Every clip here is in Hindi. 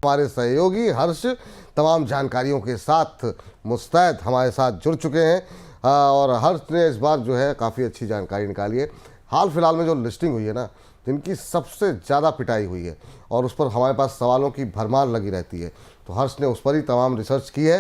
हमारे सहयोगी हर्ष तमाम जानकारियों के साथ मुस्तैद हमारे साथ जुड़ चुके हैं। और हर्ष ने इस बार जो है काफ़ी अच्छी जानकारी निकाली है। हाल फिलहाल में जो लिस्टिंग हुई है ना, जिनकी सबसे ज़्यादा पिटाई हुई है और उस पर हमारे पास सवालों की भरमार लगी रहती है, तो हर्ष ने उस पर ही तमाम रिसर्च की है।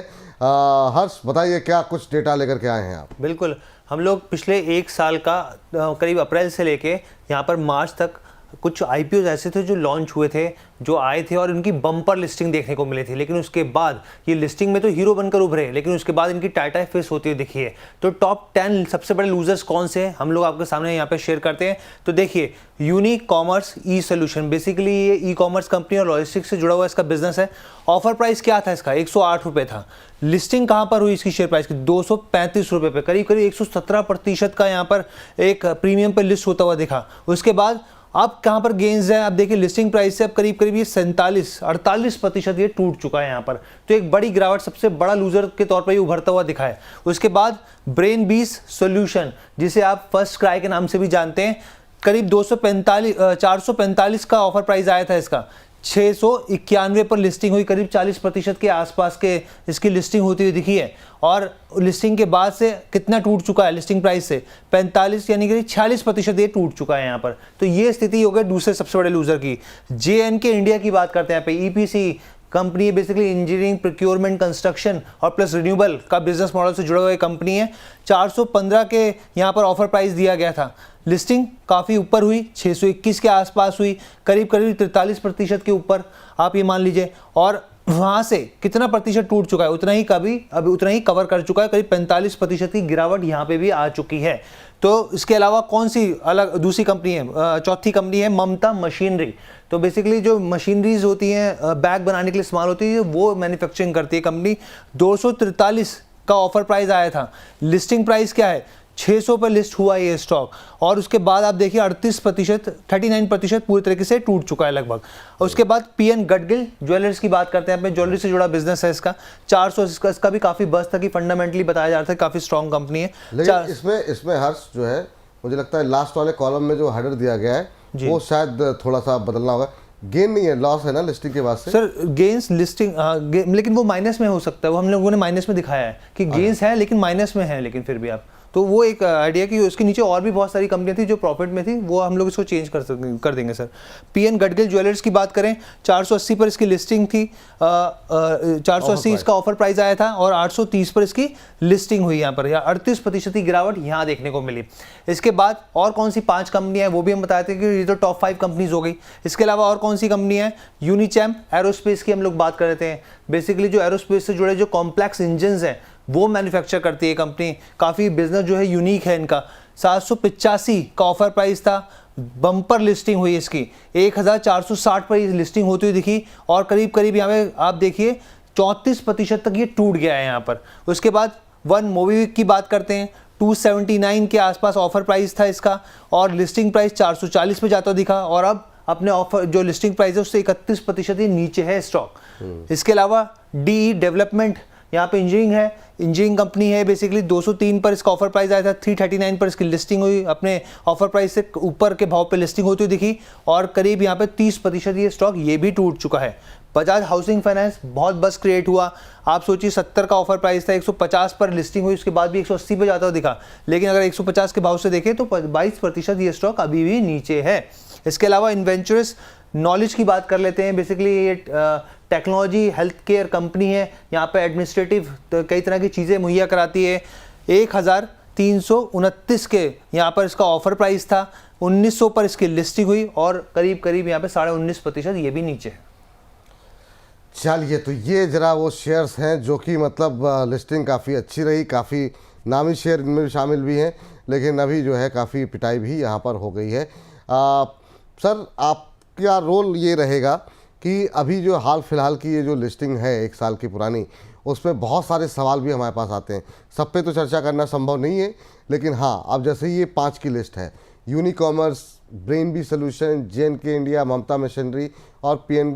हर्ष बताइए, क्या कुछ डेटा लेकर के आए हैं आप? बिल्कुल, हम लोग पिछले एक साल का करीब अप्रैल से लेके यहाँ पर मार्च तक कुछ आईपीओ ऐसे थे जो लॉन्च हुए थे, जो आए थे और इनकी बम्पर लिस्टिंग देखने को मिली थी। लेकिन उसके बाद ये लिस्टिंग में तो हीरो बनकर उभरे, लेकिन उसके बाद इनकी टाटा फेस होती हुई दिखी है। तो टॉप 10 सबसे बड़े लूजर्स कौन से हैं, हम लोग आपके सामने यहाँ पे शेयर करते हैं। तो देखिए, यूनिक कॉमर्स ई सोल्यूशन, बेसिकली ये ई कॉमर्स कंपनी और लॉजिस्टिक्स से जुड़ा हुआ इसका बिजनेस है। ऑफर प्राइस क्या था इसका? 108 रुपये था। लिस्टिंग कहाँ पर हुई इसकी शेयर प्राइस की? 235 रुपये पे, करीब करीब 117% का यहाँ पर एक प्रीमियम पर लिस्ट होता हुआ दिखा। उसके बाद अब कहाँ पर गेन्स है? आप देखिए, लिस्टिंग प्राइस से अब करीब करीब ये 47-48% ये टूट चुका है यहाँ पर। तो एक बड़ी गिरावट, सबसे बड़ा लूजर के तौर पर ये उभरता हुआ दिखा है। उसके बाद ब्रेनबीस सॉल्यूशन, जिसे आप फर्स्ट क्राई के नाम से भी जानते हैं, करीब 445 का ऑफर प्राइस आया था इसका। 691 पर लिस्टिंग हुई, करीब 40% के आसपास के इसकी लिस्टिंग होती हुई दिखी है। और लिस्टिंग के बाद से कितना टूट चुका है लिस्टिंग प्राइस से? 45 यानी कि 46% ये टूट चुका है यहाँ पर। तो ये स्थिति हो गई दूसरे सबसे बड़े लूजर की। JNK इंडिया की बात करते हैं यहाँ पे। EPC company basically engineering, procurement, construction और प्लस रिन्यूएबल का बिजनेस मॉडल से जुड़ा हुआ एक कंपनी है। 415 के यहाँ पर ऑफर प्राइस दिया गया था। लिस्टिंग काफ़ी ऊपर हुई, 621 के आसपास हुई, करीब करीब 43% के ऊपर आप ये मान लीजिए। और वहाँ से कितना प्रतिशत टूट चुका है? उतना ही अभी उतना ही कवर कर चुका है। करीब 45% की गिरावट यहाँ पे भी आ चुकी है। तो इसके अलावा कौन सी अलग दूसरी कंपनी है? चौथी कंपनी है ममता मशीनरी। तो बेसिकली जो मशीनरीज होती हैं, बैग बनाने के लिए इस्तेमाल होती है, वो मैन्युफैक्चरिंग करती है कंपनी। 243 का ऑफर प्राइस आया था। लिस्टिंग प्राइस क्या है? 600 पर लिस्ट हुआ ये स्टॉक। और उसके बाद आप देखिए 39% पूरी तरीके से टूट चुका है लगभग। उसके बाद PN गडगिल ज्वेलर्स की बात करते हैं। अपने ज्वेलरी से जुड़ा बिजनेस है इसका। 400 इसका भी काफ़ी बस था कि फंडामेंटली बताया जा रहा था काफ़ी स्ट्रॉन्ग कंपनी है। लेकिन इसमें हर्ष जो है, मुझे लगता है लास्ट वाले कॉलम में जो हेडर दिया गया है वो शायद थोड़ा सा बदलना होगा। गेन नहीं है, लॉस है ना लिस्टिंग के बाद से? सर गेन्स लिस्टिंग, लेकिन वो माइनस में हो सकता है। वो हम लोगों ने माइनस में दिखाया है कि गेन्स है लेकिन माइनस में है, लेकिन फिर भी आप तो वो एक आइडिया कि उसके नीचे और भी बहुत सारी कंपनियां थी जो प्रॉफिट में थी, वो हम लोग इसको चेंज कर देंगे सर। PN गडगिल ज्वेलर्स की बात करें, 480 पर इसकी लिस्टिंग थी। 480 इसका ऑफर प्राइस आया था और 830 पर इसकी लिस्टिंग हुई यहाँ पर, या 38% की गिरावट यहाँ देखने को मिली। इसके बाद और कौन सी 5 कंपनियां हैं वो भी हम बताते हैं कि ये तो टॉप 5 कंपनीज हो गई। इसके अलावा और कौन सी कंपनी है? यूनिचैम एरोस्पेस की हम लोग बात कर रहे थे। बेसिकली जो एरोस्पेस से जुड़े जो कॉम्प्लेक्स इंजन हैं वो मैन्युफैक्चर करती है कंपनी। काफ़ी बिजनेस जो है यूनिक है इनका। 785 का ऑफर प्राइस था। बम्पर लिस्टिंग हुई इसकी, 1460 पर ये लिस्टिंग होती हुई दिखी। और करीब करीब यहाँ पे आप देखिए 34% तक ये टूट गया है यहाँ पर। उसके बाद वन मोबिविक की बात करते हैं। 279 के आसपास ऑफर प्राइस था इसका और लिस्टिंग प्राइस 440 पे जाता दिखा। और अब अपने ऑफर जो लिस्टिंग प्राइस है उससे 31% ही नीचे है स्टॉक। इसके अलावा DE डेवलपमेंट, यहाँ पे इंजीनियरिंग कंपनी है बेसिकली। 203 पर इसका ऑफर प्राइस आया था। 339 पर इसकी लिस्टिंग हुई, अपने ऑफर प्राइस से ऊपर के भाव पे लिस्टिंग होती हुई दिखी। और करीब यहाँ पे 30% ये स्टॉक ये भी टूट चुका है। बजाज हाउसिंग फाइनेंस, बहुत बस क्रिएट हुआ। आप सोचिए 70 का ऑफर प्राइस था, 150 पर लिस्टिंग हुई, उसके बाद भी 180 पे जाता हुआ दिखा। लेकिन अगर 150 के भाव से देखें तो 22% ये स्टॉक अभी भी नीचे है। इसके अलावा इन्वेंचरस नॉलेज की बात कर लेते हैं। बेसिकली ये टेक्नोलॉजी हेल्थ केयर कंपनी है। यहाँ पे एडमिनिस्ट्रेटिव कई तरह की चीज़ें मुहैया कराती है। 1329 के यहाँ पर इसका ऑफर प्राइस था। 1900 पर इसकी लिस्टिंग हुई और करीब करीब यहाँ पे 19.5% ये भी नीचे है। चलिए, तो ये जरा वो शेयर्स हैं जो कि मतलब लिस्टिंग काफ़ी अच्छी रही, काफ़ी नामी शेयर इनमें भी शामिल भी हैं, लेकिन अभी जो है काफ़ी पिटाई भी यहाँ पर हो गई है। सर, आपका रोल ये रहेगा कि अभी जो हाल फिलहाल की ये जो लिस्टिंग है 1 साल की पुरानी, उसमें बहुत सारे सवाल भी हमारे पास आते हैं। सब पे तो चर्चा करना संभव नहीं है, लेकिन हाँ, अब जैसे ये 5 की लिस्ट है, यूनिकॉमर्स, ब्रेनबीस सॉल्यूशन, JNK इंडिया, ममता मशीनरी और PN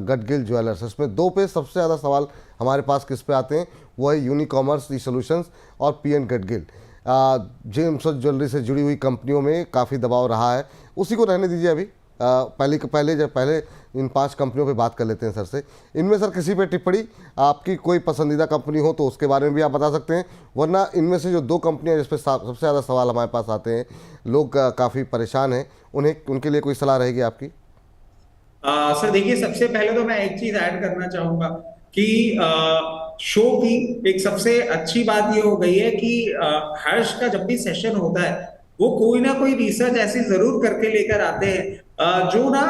गडगिल ज्वेलर्स, इसमें 2 पे सबसे ज़्यादा सवाल हमारे पास किस पे आते हैं? वो है यूनिकॉमर्स ई सॉल्यूशंस और PN गडगिल। जेम्स ज्वेलरी से जुड़ी हुई कंपनियों में काफ़ी दबाव रहा है, उसी को रहने दीजिए अभी। पहले इन 5 कंपनियों पे बात कर लेते हैं सर से। इनमें सर किसी पे टिप्पणी, आपकी कोई पसंदीदा कंपनी हो तो उसके बारे में भी आप बता सकते हैं, वरना इनमें से जो 2 कंपनियां जिस पे सबसे ज़्यादा सवाल हमारे पास आते हैं, लोग काफ़ी परेशान हैं, उनके लिए कोई सलाह रहेगी आपकी? सर देखिए, सबसे पहले तो मैं एक चीज ऐड करना चाहूंगा कि शो की एक सबसे अच्छी बात ये हो गई है कि हर्ष का जब भी सेशन होता है वो कोई ना कोई रिसर्च ऐसी जरूर करके लेकर आते हैं जो ना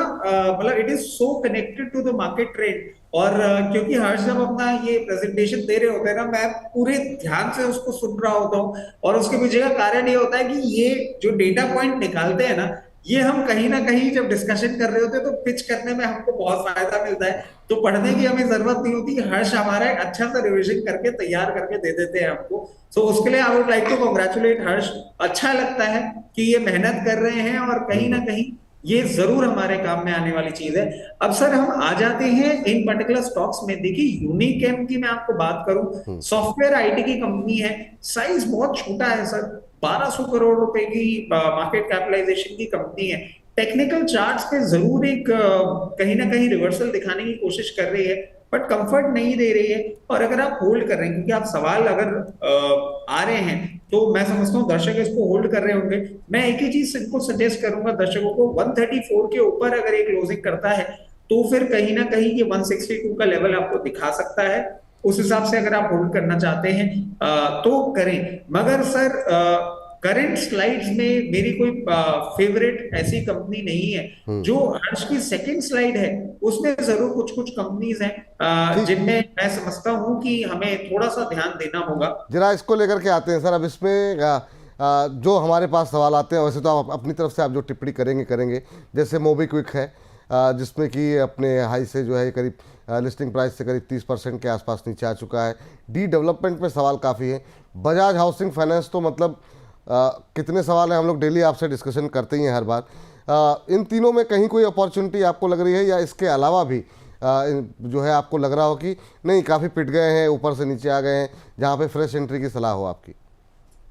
मतलब it is so connected to the market trend. और क्योंकि हर्ष जब अपना ये प्रेजेंटेशन दे रहे होते हैं ना, मैं पूरे ध्यान से उसको सुन रहा होता हूँ, और उसके पीछे का कारण ये होता है कि ये जो डेटा पॉइंट निकालते हैं ना, ये हम कहीं ना कहीं जब डिस्कशन कर रहे होते हैं तो पिच करने में हमको बहुत फायदा मिलता है। तो पढ़ने की हमें जरूरत नहीं होती, हर्ष हमारा एक अच्छा सा रिविजन करके तैयार करके दे देते हैं हमको। सो उसके लिए I would like to congratulate Harsh. अच्छा लगता है कि ये मेहनत कर रहे हैं और कहीं ना बिल्कुल। कहीं ये जरूर हमारे काम में आने वाली चीज है। अब सर हम आ जाते हैं इन पर्टिकुलर स्टॉक्स में। देखिए, यूनिकेम की मैं आपको बात करूं, सॉफ्टवेयर आईटी की कंपनी है, साइज बहुत छोटा है सर, 1200 करोड़ रुपए की मार्केट कैपिटलाइजेशन की कंपनी है। टेक्निकल चार्ट्स पे जरूर एक कहीं ना कहीं रिवर्सल दिखाने की कोशिश कर रही है, बट कंफर्ट नहीं दे रही है। और अगर आप होल्ड कर रहे हैं, क्योंकि आप सवाल अगर आ रहे हैं, तो मैं समझता हूँ दर्शक इसको होल्ड कर रहे होंगे। मैं एक ही चीज इनको सजेस्ट करूंगा दर्शकों को, 134 के ऊपर अगर ये क्लोजिंग करता है तो फिर कहीं ना कहीं ये 162 का लेवल आपको दिखा सकता है। उस हिसाब से अगर आप होल्ड करना चाहते हैं तो करें। मगर सर करंट स्लाइड्स में मेरी कोई फेवरेट ऐसी कंपनी नहीं है। जो हर्ष की सेकंड स्लाइड है उसमें जरूर कुछ कुछ कंपनीज हैं ठीक, जिनमें मैं समझता हूं कि हमें थोड़ा सा ध्यान देना होगा। जरा इसको लेकर के आते हैं सर। अब इसमें जो हमारे पास सवाल आते हैं, वैसे तो आप अपनी तरफ से आप जो टिप्पणी करेंगे करेंगे, जैसे मोबीक्विक है, जिसमें कि अपने हाई से जो है करीब लिस्टिंग प्राइस से करीब 30% के आसपास नीचे आ चुका है। डी डेवलपमेंट में सवाल काफ़ी है। बजाज हाउसिंग फाइनेंस तो मतलब कितने सवाल हैं, हम लोग डेली आपसे डिस्कशन करते ही हैं हर बार। इन तीनों में कहीं कोई अपॉर्चुनिटी आपको लग रही है, या इसके अलावा भी जो है आपको लग रहा हो कि नहीं काफ़ी पिट गए हैं, ऊपर से नीचे आ गए हैं, जहाँ पे फ्रेश एंट्री की सलाह हो आपकी?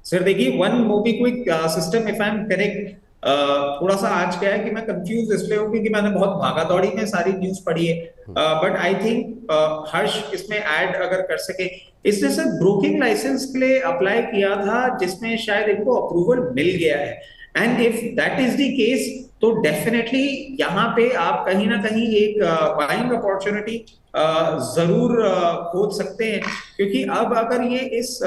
सर देखिए, one MobiKwik system, if I am correct, थोड़ा सा आज क्या है कि मैं कंफ्यूज इसलिए हूँ क्योंकि मैंने बहुत भागा दौड़ी में सारी न्यूज पढ़ी है। बट आई थिंक हर्ष इसमें ऐड अगर कर सके। इसने सर ब्रोकिंग लाइसेंस के लिए अप्लाई किया था जिसमें शायद इनको अप्रूवल मिल गया है। And if that is the case तो डेफिनेटली यहाँ पे आप कहीं ना कहीं एक बाइंग अपॉर्चुनिटी जरूर खोज सकते हैं। क्योंकि अब अगर ये इस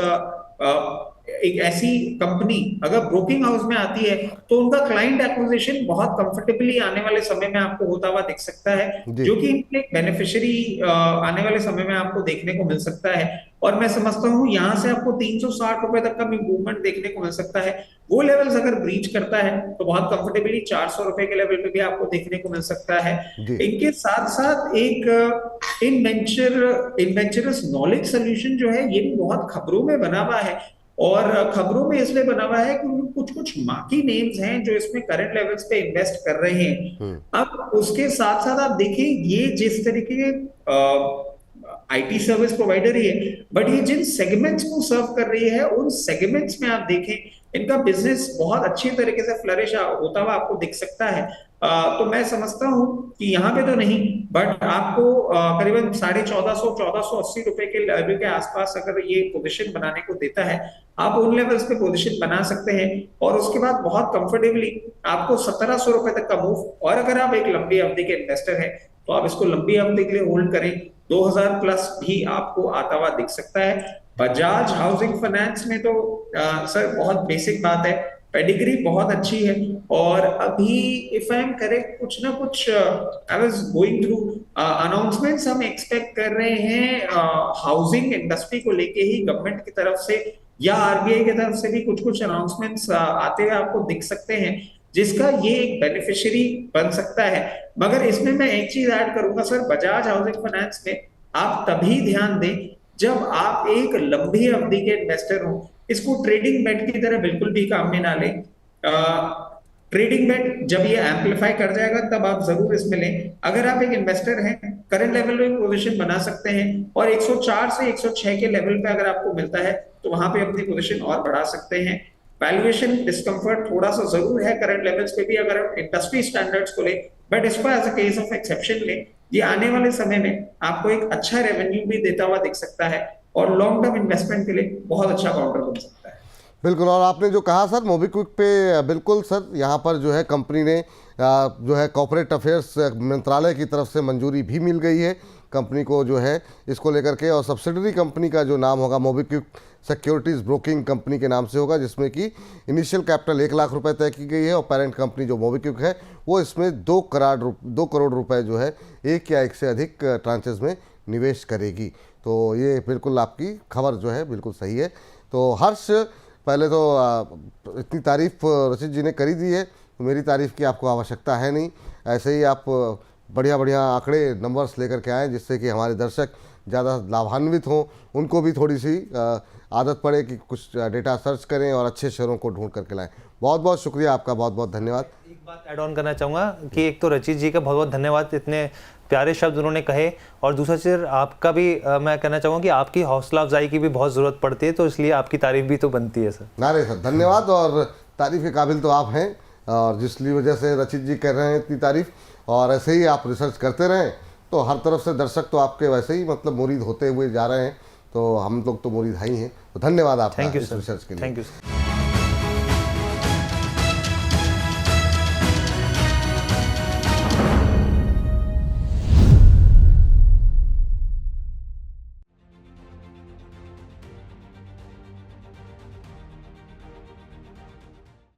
एक ऐसी कंपनी अगर ब्रोकिंग हाउस में आती है तो उनका क्लाइंट एक्विजिशन बहुत कंफर्टेबली आने वाले समय में आपको होता हुआ दिख सकता है, जी। जो कि इनके बेनिफिशियरी आने वाले समय में आपको देखने को मिल सकता है। और मैं समझता हूँ यहाँ से आपको 360 रुपए तक का मूवमेंट देखने को मिल सकता है। वो लेवल्स अगर ब्रीच करता है तो बहुत कंफर्टेबली 400 रुपए के लेवल पे भी आपको देखने को मिल सकता है। जी। इनके साथ साथ एक इन्वेंचरस नॉलेज सोल्यूशन जो है, ये भी बहुत खबरों में बना हुआ है। और खबरों में इसलिए बना हुआ है कि कुछ कुछ मार्की नेम्स हैं जो इसमें करंट लेवल्स पे इन्वेस्ट कर रहे हैं। अब उसके साथ साथ आप देखें, ये जिस तरीके के आईटी सर्विस प्रोवाइडर ही है, बट ये जिन सेगमेंट्स को सर्व कर रही है उन सेगमेंट्स में आप देखें इनका बिजनेस बहुत अच्छी तरीके से फ्लरिश होता हुआ आपको दिख सकता है। तो मैं समझता हूं कि यहाँ पे तो नहीं, बट आपको करीबन 1450 रुपए के लेवल के आसपास अगर ये पोजीशन बनाने को देता है, आप उन लेवल्स पे पोजीशन बना सकते हैं। और उसके बाद बहुत कंफर्टेबली आपको 1700 रुपए तक का मूव, और अगर आप एक लंबी अवधि के इन्वेस्टर हैं तो आप इसको लंबी अवधि के लिए होल्ड करें। 2000 प्लस भी आपको आता हुआ दिख सकता है। बजाज हाउसिंग फाइनेंस में तो सर बहुत बेसिक बात है, पेडिग्री बहुत अच्छी है। और अभी इफ आई एम करेक्ट, कुछ ना कुछ I was going through announcements हम एक्सपेक्ट कर रहे हैं हाउसिंग इंडस्ट्री को लेके ही गवर्नमेंट की तरफ से या आरबीआई की तरफ से भी कुछ कुछ अनाउंसमेंट्स आते हुए आपको दिख सकते हैं, जिसका ये एक बेनिफिशियरी बन सकता है। मगर इसमें मैं एक चीज ऐड करूंगा सर, बजाज हाउसिंग फाइनेंस में आप तभी ध्यान दें जब आप एक लंबी अवधि के इन्वेस्टर हो। इसको ट्रेडिंग बेट की तरह बिल्कुल भी काम में ना लें। ट्रेडिंग बेट जब ये एम्पलीफाई कर जाएगा तब आप जरूर इसमें लें। अगर आप एक इन्वेस्टर हैं, करंट लेवल में पोजीशन बना सकते हैं, और 104 से 106 के लेवल पे अगर आपको मिलता है तो वहां पे अपनी पोजीशन और बढ़ा सकते हैं। वैल्यूएशन डिस्कम्फर्ट थोड़ा सा जरूर है करंट लेवल्स पे भी अगर हम इंडस्ट्री स्टैंडर्ड्स को ले, बट इसको as a case of exception ले, ये आने वाले समय में आपको एक अच्छा रेवेन्यू भी देता हुआ दिख सकता है और लॉन्ग टर्म इन्वेस्टमेंट के लिए बहुत अच्छा काउंटर बन सकता है। बिल्कुल। और आपने जो कहा सर मोबीक्विक पे, बिल्कुल सर, यहाँ पर जो है कंपनी ने जो है कॉर्पोरेट अफेयर्स मंत्रालय की तरफ से मंजूरी भी मिल गई है कंपनी को जो है इसको लेकर के, और सब्सिडरी कंपनी का जो नाम होगा मोबीक्विक सिक्योरिटीज़ ब्रोकिंग कंपनी के नाम से होगा, जिसमें कि इनिशियल कैपिटल 1 लाख रुपए तय की गई है और पेरेंट कंपनी जो मोबीक्विक है वो इसमें 2 करोड़ रुपए जो है एक या एक से अधिक ट्रांचेस में निवेश करेगी। तो ये बिल्कुल आपकी खबर जो है बिल्कुल सही है। तो हर्ष, पहले तो इतनी तारीफ रचित जी ने करी दी है तो मेरी तारीफ की आपको आवश्यकता है नहीं, ऐसे ही आप बढ़िया बढ़िया आंकड़े नंबर्स लेकर के आएँ जिससे कि हमारे दर्शक ज़्यादा लाभान्वित हों, उनको भी थोड़ी सी आदत पड़े कि कुछ डेटा सर्च करें और अच्छे शेयरों को ढूंढ करके लाएं। बहुत बहुत शुक्रिया आपका, बहुत बहुत धन्यवाद। एक बात ऐड ऑन करना चाहूँगा कि एक तो रचित जी का बहुत बहुत धन्यवाद, इतने प्यारे शब्द उन्होंने कहे, और दूसरा चीज़ आपका भी मैं कहना चाहूँगा कि आपकी हौसला अफजाई की भी बहुत ज़रूरत पड़ती है, तो इसलिए आपकी तारीफ भी तो बनती है सर। नारे सर, धन्यवाद। और तारीफ के काबिल तो आप हैं, और जिसकी वजह से रचित जी कर रहे हैं इतनी तारीफ, और ऐसे ही आप रिसर्च करते रहें तो हर तरफ से दर्शक तो आपके वैसे ही मतलब मुरीद होते हुए जा रहे हैं, तो हम लोग तो मुरीद ही हैं। तो धन्यवाद आपका इस रिसर्च के लिए। Thank you sir.